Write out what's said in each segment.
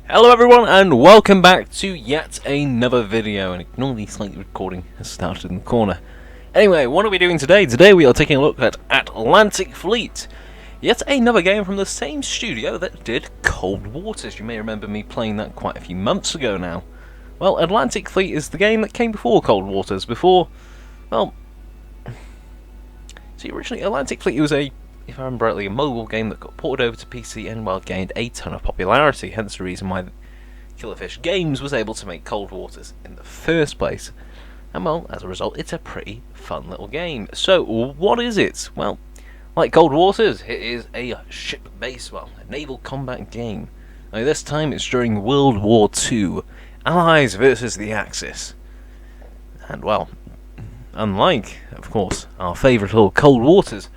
Hello everyone and welcome back to yet another video, and ignore the slight recording has started in the corner. Anyway, what are we doing today? Today we are taking a look at Atlantic Fleet. Yet another game from the same studio that did Cold Waters. You may remember me playing that quite a few months ago now. Well, Atlantic Fleet is the game that came before Cold Waters, well... See, originally Atlantic Fleet was if I remember rightly, a mobile game that got ported over to PC and, well, gained a ton of popularity, hence the reason why Killerfish Games was able to make Cold Waters in the first place. And, well, as a result, it's a pretty fun little game. So, what is it? Well, like Cold Waters, it is a ship-based, a naval combat game. Now, this time it's during World War II, Allies versus the Axis. And, well, unlike, of course, our favourite little Cold Waters,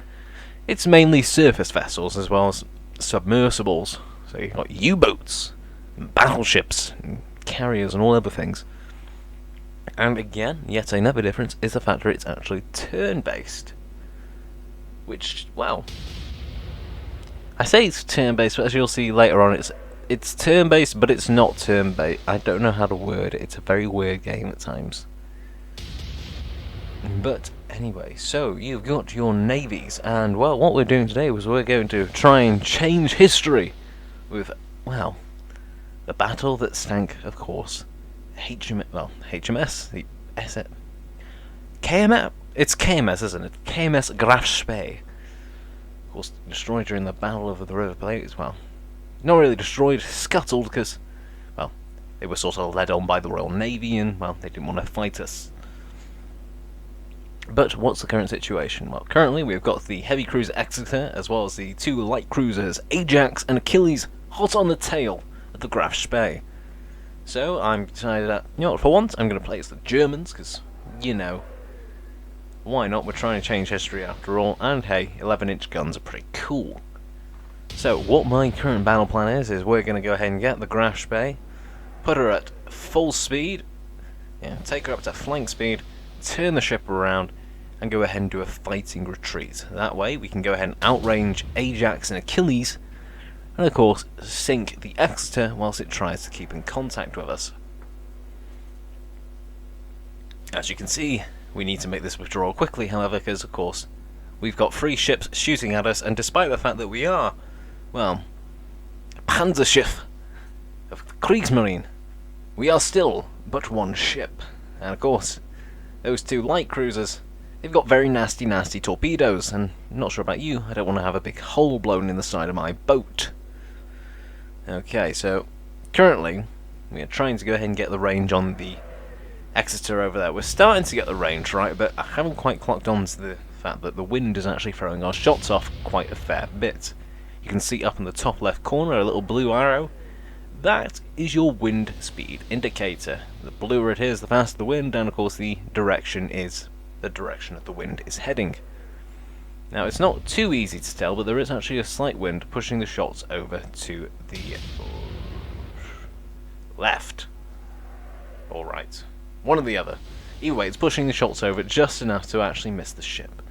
it's mainly surface vessels as well as submersibles. So you've got U-boats, battleships, and carriers and all other things. And again, yet another difference is the fact that it's actually turn-based. Which, well, I say it's turn-based, but as you'll see later on, it's turn-based, but it's not turn-based. I don't know how to word it. It's a very weird game at times. But anyway, so you've got your navies, and well, what we're doing today was we're going to try and change history with, well, the battle that stank, of course, HMS, the KMS, it's KMS, isn't it? KMS Graf Spee, of course, destroyed during the Battle of the River Plate as well. Not really destroyed, scuttled, because, well, they were sort of led on by the Royal Navy, and, well, they didn't want to fight us. But what's the current situation? Well, currently we've got the heavy cruiser Exeter, as well as the two light cruisers Ajax and Achilles, hot on the tail of the Graf Spee. So I'm decided that, you know what, for once I'm going to play as the Germans, because, you know, why not? We're trying to change history after all, and hey, 11-inch guns are pretty cool. So what my current battle plan is we're going to go ahead and get the Graf Spee, put her at full speed, take her up to flank speed, turn the ship around, and go ahead and do a fighting retreat. That way we can go ahead and outrange Ajax and Achilles, and of course sink the Exeter whilst it tries to keep in contact with us. As you can see, we need to make this withdrawal quickly, however, because of course we've got 3 ships shooting at us, and despite the fact that we are, well, Panzerschiff of the Kriegsmarine, we are still but one ship. And of course, those 2 light cruisers, they've got very nasty torpedoes, and I'm not sure about you, I don't want to have a big hole blown in the side of my boat. Okay, so currently we are trying to go ahead and get the range on the Exeter over there. We're starting to get the range right, but I haven't quite clocked on to the fact that the wind is actually throwing our shots off quite a fair bit. You can see up in the top left corner a little blue arrow. That is your wind speed indicator. The bluer it is, the faster the wind, and of course the direction is the direction that the wind is heading. Now it's not too easy to tell, but there is actually a slight wind pushing the shots over to the left or right, one or the other. Either way, it's pushing the shots over just enough to actually miss the ship.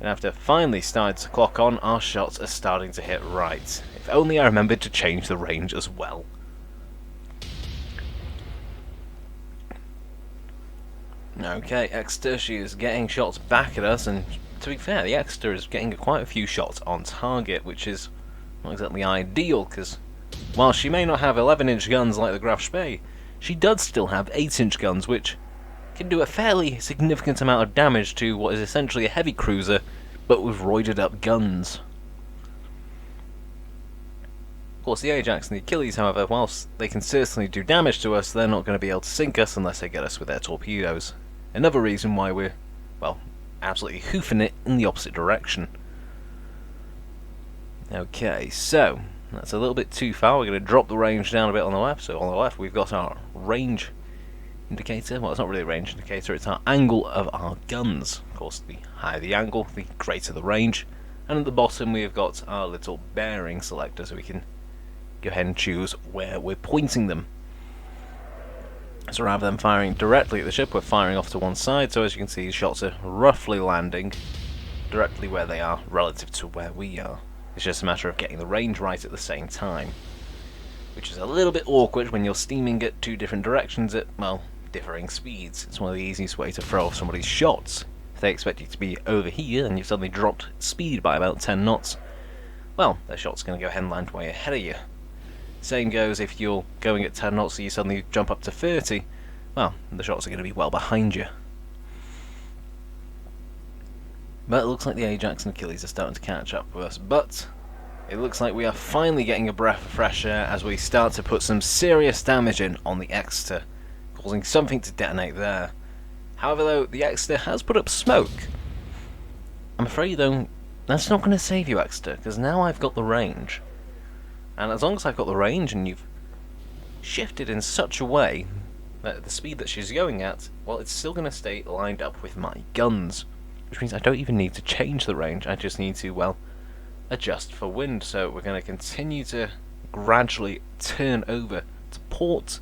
And after finally starting to clock on, our shots are starting to hit right. If only I remembered to change the range as well. Okay, Exeter, she is getting shots back at us, and to be fair, the Exeter is getting quite a few shots on target, which is not exactly ideal, because while she may not have 11-inch guns like the Graf Spee, she does still have 8-inch guns, which can do a fairly significant amount of damage to what is essentially a heavy cruiser, but with roided up guns. Of course, the Ajax and the Achilles, however, whilst they can certainly do damage to us, they're not going to be able to sink us unless they get us with their torpedoes. Another reason why we're, well, absolutely hoofing it in the opposite direction. Okay, so that's a little bit too far. We're going to drop the range down a bit on the left. So on the left we've got our range indicator. Well, it's not really a range indicator, it's our angle of our guns. Of course, the higher the angle, the greater the range. And at the bottom we've got our little bearing selector, so we can go ahead and choose where we're pointing them. So rather than firing directly at the ship, we're firing off to one side, so as you can see, the shots are roughly landing directly where they are relative to where we are. It's just a matter of getting the range right at the same time. which is a little bit awkward when you're steaming at two different directions at, well, differing speeds. It's one of the easiest ways to throw off somebody's shots. If they expect you to be over here and you've suddenly dropped speed by about 10 knots, well, their shot's going to go ahead and land way ahead of you. Same goes if you're going at 10 knots so you suddenly jump up to 30, well, the shots are going to be well behind you. But it looks like the Ajax and Achilles are starting to catch up with us, but it looks like we are finally getting a breath of fresh air as we start to put some serious damage in on the Exeter, causing something to detonate there. However though, the Exeter has put up smoke. I'm afraid though, that's not going to save you, Exeter, because now I've got the range. And as long as I've got the range and you've shifted in such a way that the speed that she's going at, well, it's still going to stay lined up with my guns. Which means I don't even need to change the range, I just need to, well, adjust for wind. So we're going to continue to gradually turn over to port.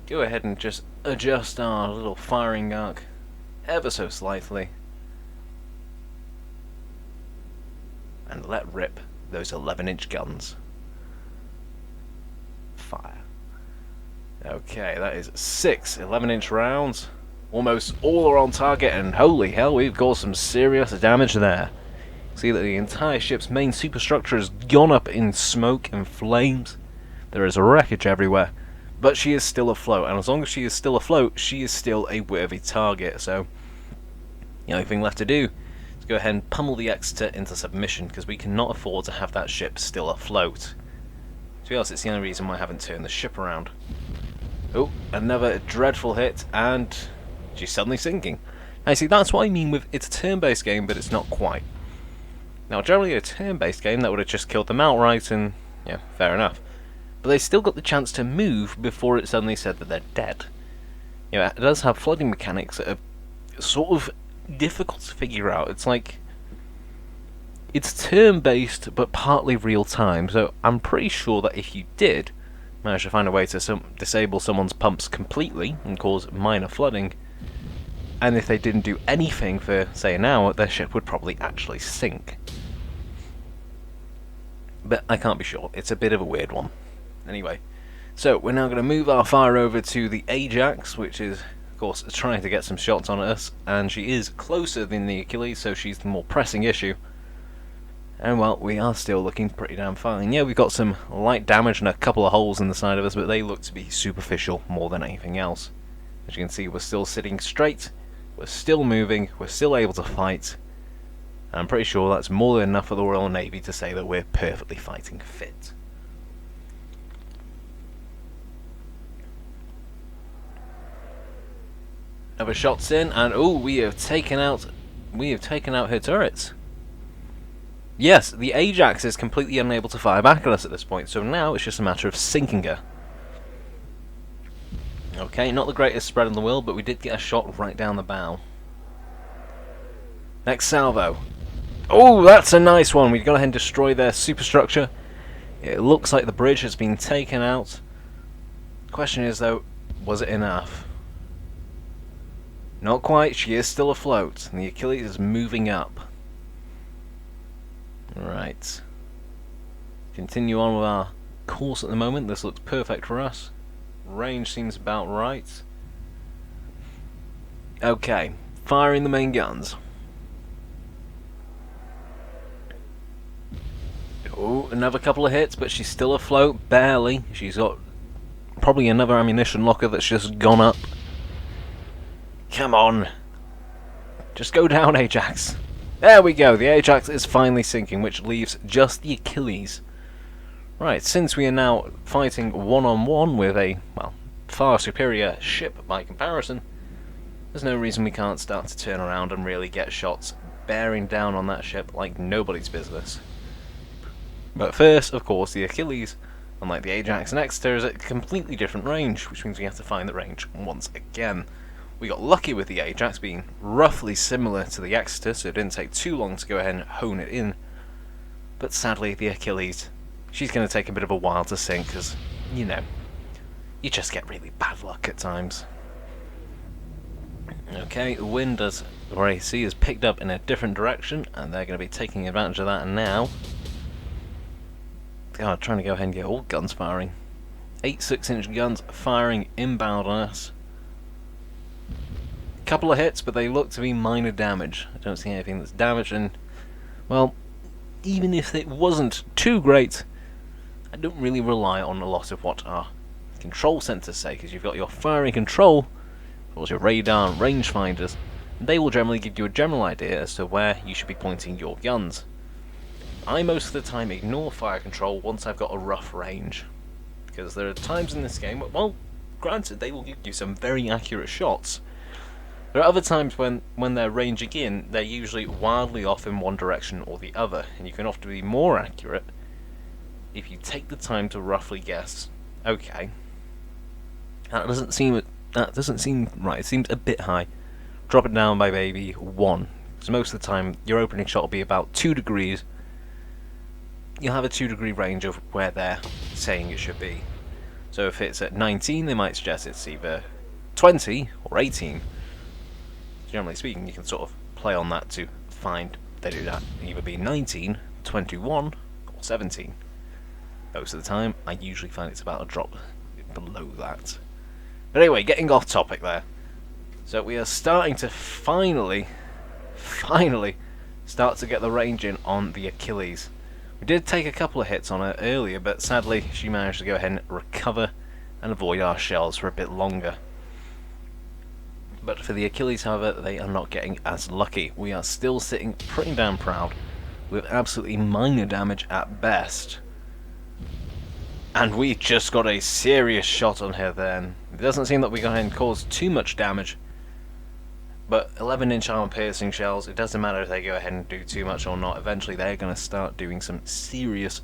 Go ahead and just adjust our little firing arc ever so slightly. And let rip those 11-inch guns. Fire. Okay, that is 6 11-inch rounds. Almost all are on target, and holy hell, we've got some serious damage there. See that the entire ship's main superstructure has gone up in smoke and flames. There is wreckage everywhere, but she is still afloat, and as long as she is still afloat, she is still a worthy target. So the only thing left to do is go ahead and pummel the Exeter into submission, because we cannot afford to have that ship still afloat. To be honest, it's the only reason why I haven't turned the ship around. Oh, another dreadful hit, and she's suddenly sinking. Now, see, that's what I mean with it's a turn-based game, but it's not quite. Now, generally a turn-based game, that would have just killed them outright, and, yeah, fair enough. But they still got the chance to move before it suddenly said that they're dead. You know, it does have flooding mechanics that are sort of difficult to figure out. It's like, it's turn-based, but partly real-time, so I'm pretty sure that if you did manage to find a way to disable someone's pumps completely and cause minor flooding, and if they didn't do anything for, say, an hour, their ship would probably actually sink. But I can't be sure. It's a bit of a weird one. Anyway, so we're now going to move our fire over to the Ajax, which is, of course, trying to get some shots on us, and she is closer than the Achilles, so she's the more pressing issue. And, well, we are still looking pretty damn fine. Yeah, we've got some light damage and a couple of holes in the side of us, but they look to be superficial more than anything else. As you can see, we're still sitting straight, we're still moving, we're still able to fight. And I'm pretty sure that's more than enough for the Royal Navy to say that we're perfectly fighting fit. Another shot's in, and oh, we have taken out her turrets. Yes, the Ajax is completely unable to fire back at us at this point, so now it's just a matter of sinking her. Okay, not the greatest spread in the world, but we did get a shot right down the bow. Next salvo. Oh, that's a nice one. We've gone ahead and destroyed their superstructure. It looks like the bridge has been taken out. The question is, though, was it enough? Not quite. She is still afloat, and the Achilles is moving up. Right. Continue on with our course at the moment. This looks perfect for us. Range seems about right. Okay, firing the main guns. Oh, another couple of hits, but she's still afloat, barely. She's got probably another ammunition locker that's just gone up. Come on. Just go down, Ajax. There we go, the Ajax is finally sinking, which leaves just the Achilles. Right, since we are now fighting one-on-one with a, well, far superior ship by comparison, there's no reason we can't start to turn around and really get shots bearing down on that ship like nobody's business. But first, of course, the Achilles, unlike the Ajax and Exeter, is at a completely different range, which means we have to find the range once again. We got lucky with the Ajax being roughly similar to the Exeter, so it didn't take too long to go ahead and hone it in. But sadly, the Achilles, she's going to take a bit of a while to sink, because, you know, you just get really bad luck at times. Okay, the wind, as we already see, has picked up in a different direction, and they're going to be taking advantage of that now. God, trying to go ahead and get all guns firing. 8 6-inch guns firing inbound on us. Couple of hits, but they look to be minor damage. I don't see anything that's damaged, and, well, even if it wasn't too great, I don't really rely on a lot of what our control sensors say, because you've got your firing control, or your radar and rangefinders, and they will generally give you a general idea as to where you should be pointing your guns. I most of the time ignore fire control once I've got a rough range, because there are times in this game, well, granted, they will give you some very accurate shots. There are other times when they're ranging in, they're usually wildly off in one direction or the other, and you can often be more accurate if you take the time to roughly guess. Okay, that doesn't seem right. It seems a bit high. Drop it down by maybe 1, because most of the time your opening shot will be about 2 degrees. You'll have a 2-degree range of where they're saying it should be. So if it's at 19, they might suggest it's either 20 or 18. Generally speaking, you can sort of play on that to find they do that either be 19, 21, or 17. Most of the time, I usually find it's about a drop below that. But anyway, getting off topic there. So we are starting to finally start to get the range in on the Achilles. We did take a couple of hits on her earlier, but sadly she managed to go ahead and recover and avoid our shells for a bit longer. But for the Achilles, however, they are not getting as lucky. We are still sitting pretty damn proud, with absolutely minor damage at best. And we just got a serious shot on her then. It doesn't seem that we got ahead and caused too much damage, but 11-inch armor-piercing shells, it doesn't matter if they go ahead and do too much or not. Eventually they're going to start doing some serious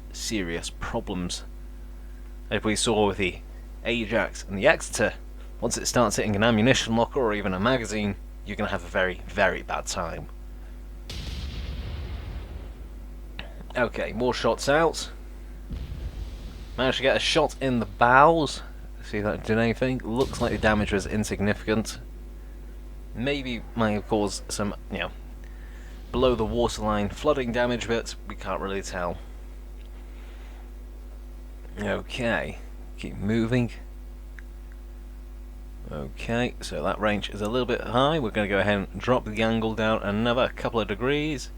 problems. As we saw with the Ajax and the Exeter, once it starts hitting an ammunition locker or even a magazine, you're going to have a very bad time. Okay, more shots out. Managed to get a shot in the bows. See if that did anything. Looks like the damage was insignificant. Maybe might have caused some, below the waterline flooding damage, but we can't really tell. Okay, keep moving. Okay, so that range is a little bit high. We're going to go ahead and drop the angle down another couple of degrees.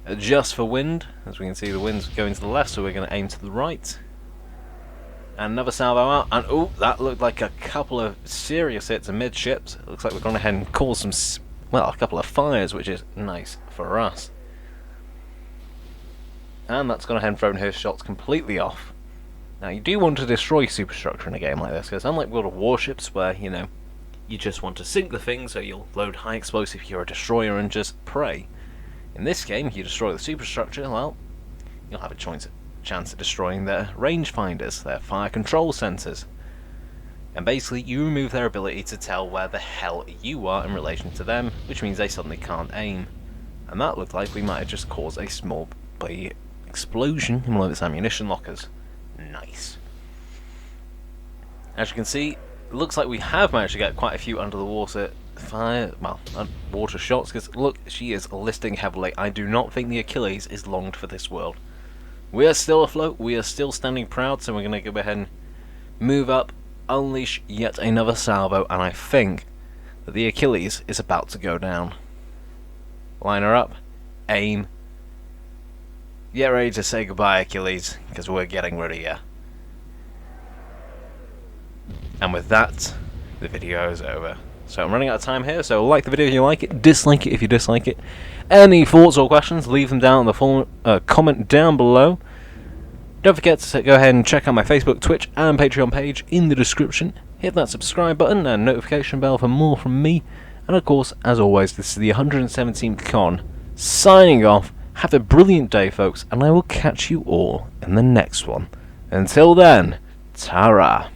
Adjust for wind. As we can see, the wind's going to the left, so we're going to aim to the right. And another salvo out, and oh, that looked like a couple of serious hits amidships. It looks like we're going ahead and cause some, well, a couple of fires, which is nice for us. And that's gone ahead and thrown her shots completely off. Now, you do want to destroy superstructure in a game like this, because unlike World of Warships, where, you just want to sink the thing, so you'll load high explosive, you're a destroyer, and just pray. In this game, if you destroy the superstructure, well, you'll have a chance of destroying their rangefinders, their fire control sensors. And basically, you remove their ability to tell where the hell you are in relation to them, which means they suddenly can't aim. And that looked like we might have just caused a small explosion in one of its ammunition lockers. Nice. As you can see, it looks like we have managed to get quite a few under the water water shots, because look, she is listing heavily. I do not think the Achilles is longed for this world. We are still afloat, we are still standing proud, so we're going to go ahead and move up, unleash yet another salvo, and I think that the Achilles is about to go down. Line her up, aim, get ready to say goodbye, Achilles, because we're getting rid of you. And with that, the video is over. So I'm running out of time here, so like the video if you like it, dislike it if you dislike it. Any thoughts or questions, leave them down in the comment down below. Don't forget to go ahead and check out my Facebook, Twitch and Patreon page in the description. Hit that subscribe button and notification bell for more from me. And of course, as always, this is the 117th Con, signing off. Have a brilliant day, folks, and I will catch you all in the next one. Until then, ta-ra.